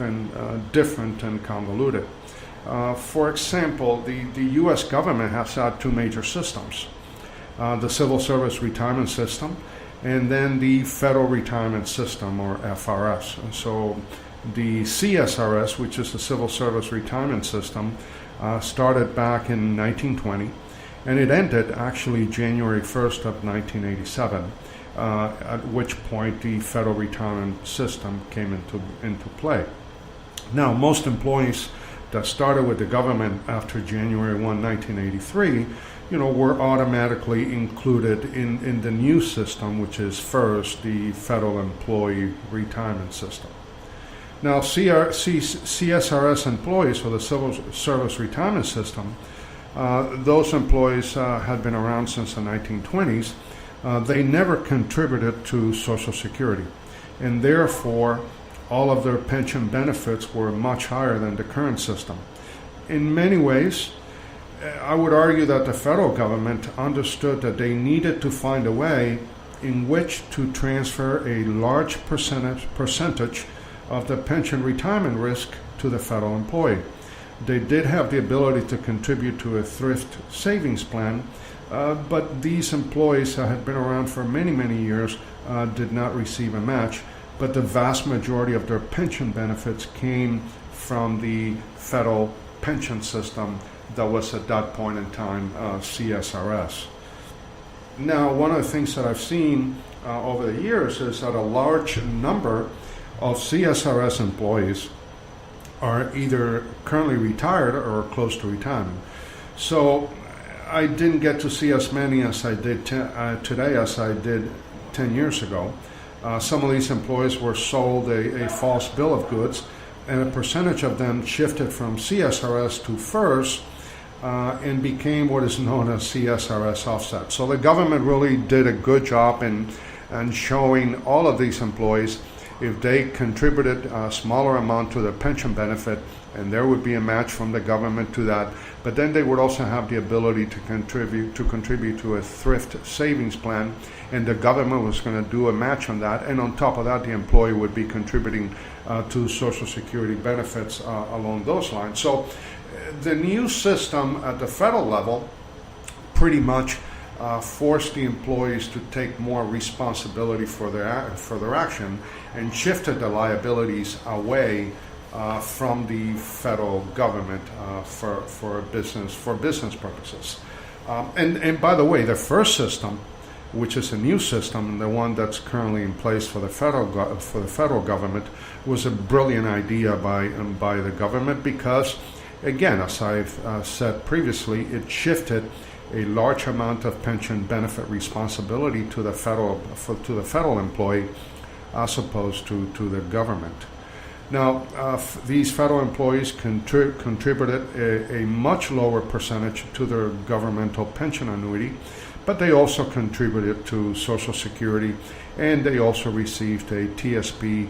often different and convoluted. For example, the U.S. government has had two major systems, the Civil Service Retirement System and then the Federal Retirement System, or FRS. And so the CSRS, which is the Civil Service Retirement System, started back in 1920, and it ended actually January 1st of 1987, at which point the Federal Retirement System came into play. Now, most employees that started with the government after January 1, 1983, were automatically included in the new system, which is FERS, the Federal Employee Retirement System. Now, CSRS employees, or the Civil Service Retirement System, those employees had been around since the 1920s. They never contributed to Social Security, and therefore all of their pension benefits were much higher than the current system. In many ways, I would argue that the federal government understood that they needed to find a way in which to transfer a large percentage of the pension retirement risk to the federal employee. They did have the ability to contribute to a thrift savings plan, but these employees that had been around for many, many years did not receive a match, but the vast majority of their pension benefits came from the federal pension system that was at that point in time CSRS. Now, one of the things that I've seen over the years is that a large number of CSRS employees are either currently retired or close to retirement. So I didn't get to see as many as I did today as I did 10 years ago. Some of these employees were sold a false bill of goods, and a percentage of them shifted from CSRS to FERS and became what is known as CSRS offset. So the government really did a good job in showing all of these employees, if they contributed a smaller amount to the pension benefit, and there would be a match from the government to that, but then they would also have the ability to contribute to a thrift savings plan, and the government was going to do a match on that, and on top of that, the employee would be contributing to Social Security benefits along those lines. So the new system at the federal level pretty much forced the employees to take more responsibility for their action and shifted the liabilities away from the federal government for business purposes. And by the way, the first system, which is a new system, the one that's currently in place for the federal government, was a brilliant idea by the government because, again, as I've said previously, it shifted a large amount of pension benefit responsibility to the federal employee as opposed to the government. Now, these federal employees contributed a much lower percentage to their governmental pension annuity, but they also contributed to Social Security, and they also received a TSP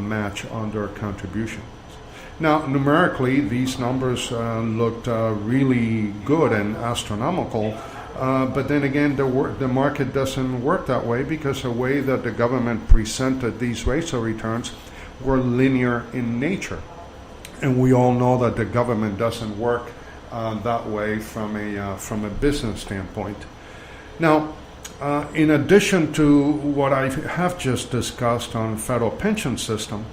match on their contribution. Now, numerically, these numbers looked really good and astronomical, but then again, the market doesn't work that way because the way that the government presented these rates of returns were linear in nature. And we all know that the government doesn't work that way from a business standpoint. Now, in addition to what I have just discussed on federal pension systems,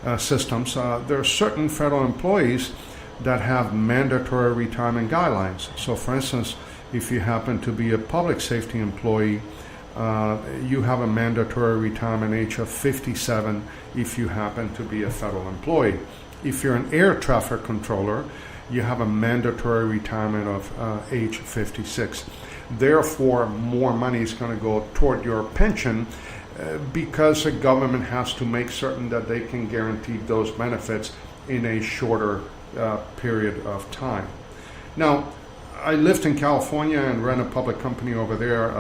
there are certain federal employees that have mandatory retirement guidelines. So, for instance, if you happen to be a public safety employee, you have a mandatory retirement age of 57 if you happen to be a federal employee. If you're an air traffic controller, you have a mandatory retirement of age 56. Therefore, more money is going to go toward your pension because the government has to make certain that they can guarantee those benefits in a shorter period of time. Now, I lived in California and ran a public company over there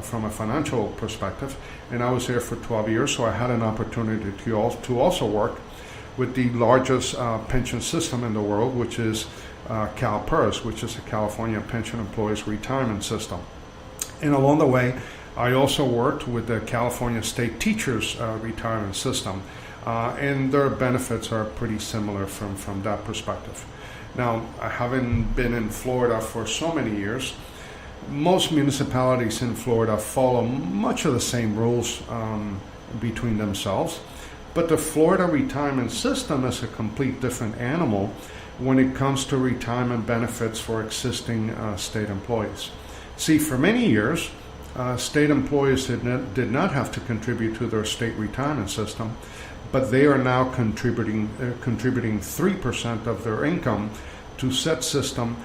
from a financial perspective, and I was there for 12 years, so I had an opportunity to also work with the largest pension system in the world, which is CalPERS, which is the California Pension Employees Retirement System. And along the way, I also worked with the California State Teachers Retirement System, and their benefits are pretty similar from that perspective. Now, having been in Florida for so many years, most municipalities in Florida follow much of the same rules between themselves, but the Florida retirement system is a complete different animal when it comes to retirement benefits for existing state employees. See, for many years, state employees did not have to contribute to their state retirement system, but they are now contributing 3% of their income to said system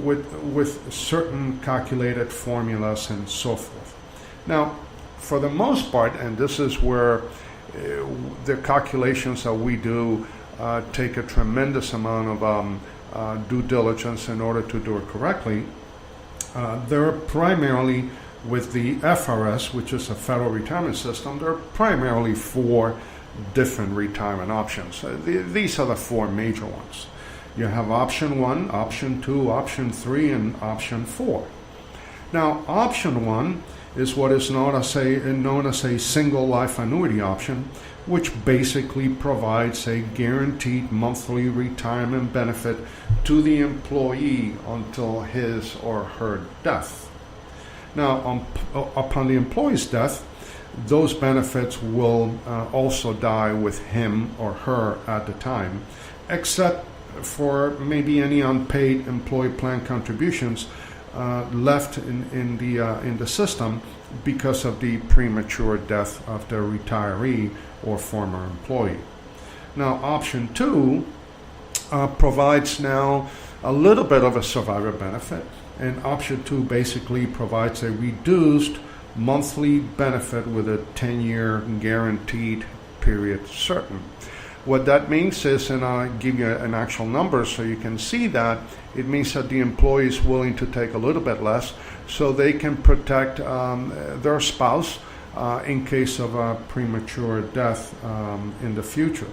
with certain calculated formulas and so forth. Now, for the most part, and this is where the calculations that we do take a tremendous amount of due diligence in order to do it correctly, they're primarily with the FRS, which is a federal retirement system. There are primarily 4 different retirement options. These are the 4 major ones. You have option 1, option 2, option 3, and option 4. Now, option 1 is what is known as a single life annuity option, which basically provides a guaranteed monthly retirement benefit to the employee until his or her death. Now, upon the employee's death, those benefits will also die with him or her at the time, except for maybe any unpaid employee plan contributions left in the system because of the premature death of the retiree or former employee. Now, option 2 provides now a little bit of a survivor benefit, and option 2 basically provides a reduced monthly benefit with a 10-year guaranteed period certain. What that means is, and I'll give you an actual number so you can see that, it means that the employee is willing to take a little bit less so they can protect their spouse in case of a premature death in the future.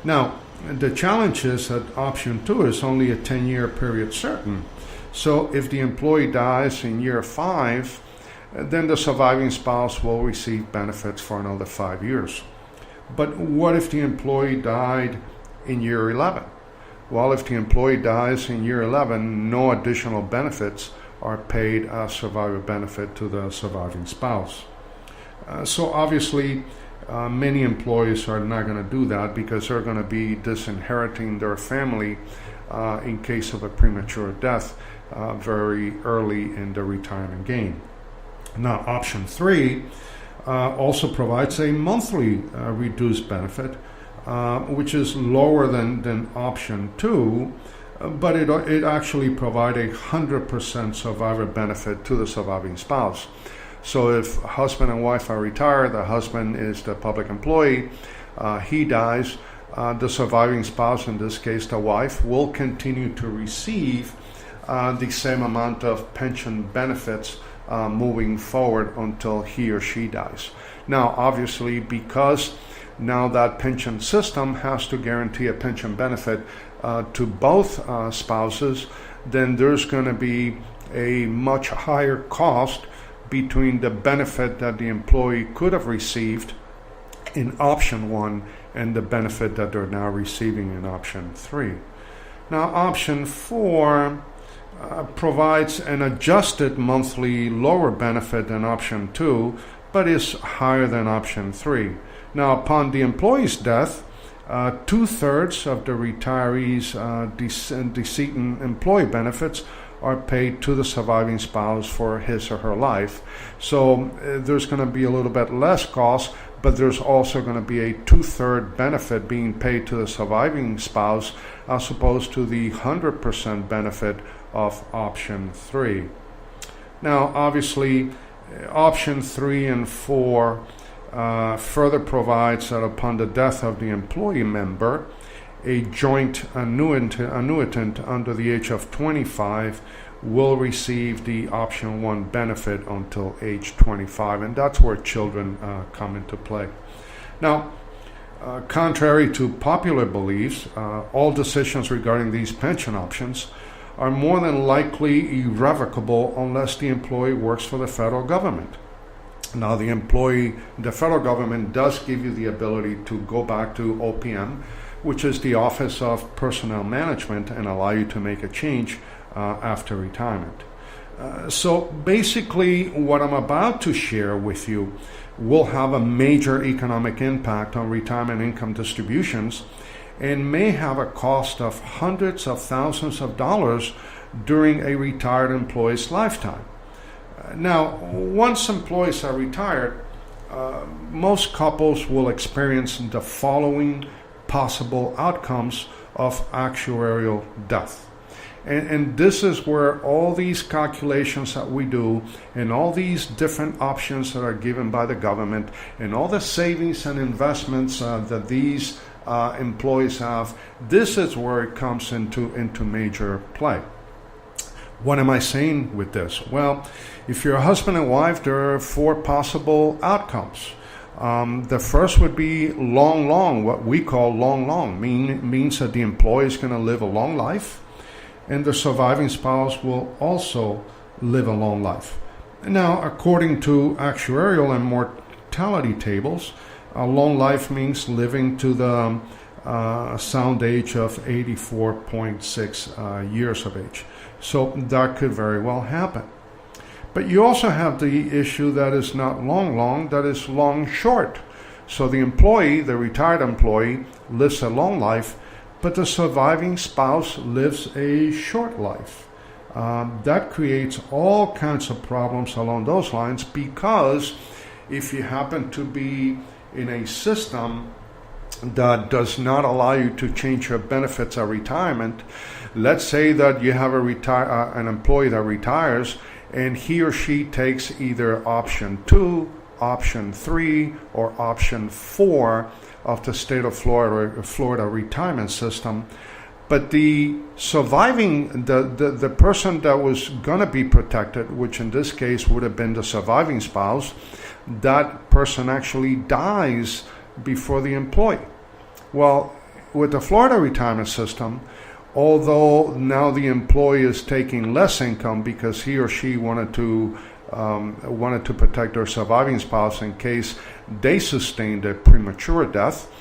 Now, the challenge is that option 2 is only a 10-year period certain. So if the employee dies in year 5, then the surviving spouse will receive benefits for another 5 years. But what if the employee died in year 11? Well, if the employee dies in year 11, no additional benefits are paid as survivor benefit to the surviving spouse. So obviously, many employees are not going to do that because they're going to be disinheriting their family in case of a premature death very early in the retirement game. Now, option 3 also provides a monthly reduced benefit, which is lower than option 2, but it actually provides a 100% survivor benefit to the surviving spouse. So if husband and wife are retired, the husband is the public employee, he dies, the surviving spouse, in this case the wife, will continue to receive the same amount of pension benefits moving forward until he or she dies. Now, obviously, because now that pension system has to guarantee a pension benefit to both spouses, then there's going to be a much higher cost between the benefit that the employee could have received in option 1 and the benefit that they're now receiving in option 3. Now, option 4 provides an adjusted monthly lower benefit than option 2, but is higher than option 3. Now, upon the employee's death, 2/3 of the retiree's decedent employee benefits are paid to the surviving spouse for his or her life. So there's going to be a little bit less cost, but there's also going to be a 2/3 benefit being paid to the surviving spouse as opposed to the 100% benefit of option 3. Now, obviously, option 3 and 4 further provides that upon the death of the employee member, a joint annuitant under the age of 25 will receive the option 1 benefit until age 25, and that's where children come into play. Now, contrary to popular beliefs, all decisions regarding these pension options are more than likely irrevocable unless the employee works for the federal government. Now, the federal government does give you the ability to go back to OPM, which is the Office of Personnel Management, and allow you to make a change after retirement. So basically, what I'm about to share with you will have a major economic impact on retirement income distributions and may have a cost of hundreds of thousands of dollars during a retired employee's lifetime. Now, once employees are retired, most couples will experience the following possible outcomes of actuarial death. And this is where all these calculations that we do and all these different options that are given by the government and all the savings and investments that these employees have, this is where it comes into major play. What am I saying with this? Well, if you're a husband and wife, there are 4 possible outcomes. The first would be long, what we call long, means that the employee is going to live a long life, and the surviving spouse will also live a long life. Now, according to actuarial and mortality tables, a long life means living to the sound age of 84.6 years of age. So that could very well happen. But you also have the issue that is not long, that is long short. So the employee, the retired employee, lives a long life, but the surviving spouse lives a short life. That creates all kinds of problems along those lines, because if you happen to be in a system that does not allow you to change your benefits at retirement, let's say that you have an employee that retires and he or she takes either option 2, option 3, or option 4 of the state of Florida retirement system, but the surviving, the person that was going to be protected, which in this case would have been the surviving spouse, that person actually dies before the employee. Well, with the Florida retirement system, although now the employee is taking less income because he or she wanted to protect their surviving spouse in case they sustained a premature death,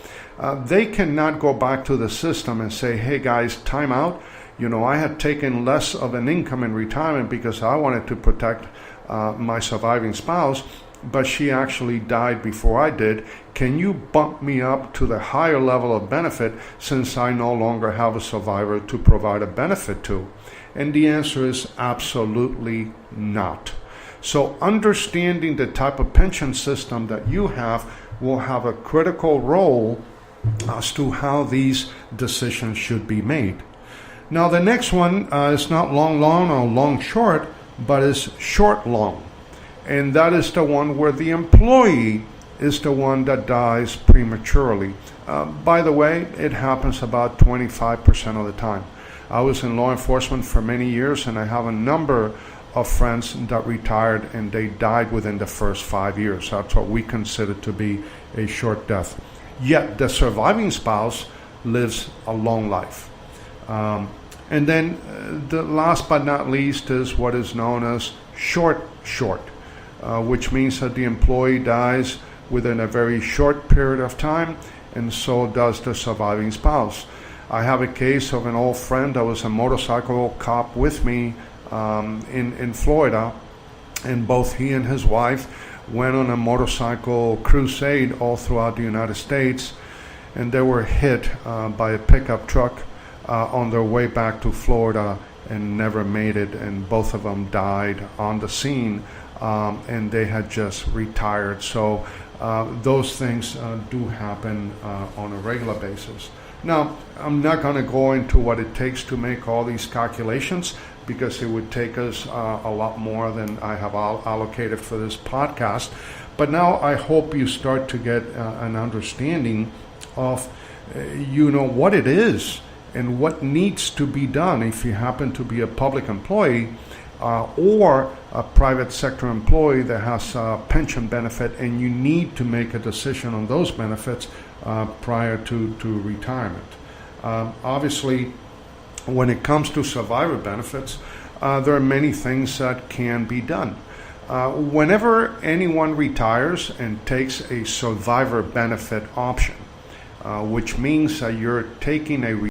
they cannot go back to the system and say, hey guys, time out. I had taken less of an income in retirement because I wanted to protect my surviving spouse, but she actually died before I did. Can you bump me up to the higher level of benefit since I no longer have a survivor to provide a benefit to? And the answer is absolutely not. So understanding the type of pension system that you have will have a critical role as to how these decisions should be made. Now the next one is not long or long short, but is short long. And that is the one where the employee is the one that dies prematurely. By the way, it happens about 25% of the time. I was in law enforcement for many years, and I have a number of friends that retired and they died within the first 5 years. That's what we consider to be a short death. Yet the surviving spouse lives a long life. And then the last but not least is what is known as short, which means that the employee dies within a very short period of time, and so does the surviving spouse. I have a case of an old friend that was a motorcycle cop with me in Florida, and both he and his wife went on a motorcycle crusade all throughout the United States, and they were hit by a pickup truck on their way back to Florida and never made it, and both of them died on the scene, and they had just retired. So those things do happen on a regular basis. Now, I'm not going to go into what it takes to make all these calculations, because it would take us a lot more than I have allocated for this podcast. But now I hope you start to get an understanding of what it is and what needs to be done if you happen to be a public employee or a private sector employee that has a pension benefit, and you need to make a decision on those benefits prior to retirement. Obviously, when it comes to survivor benefits, there are many things that can be done. Whenever anyone retires and takes a survivor benefit option, which means that you're taking a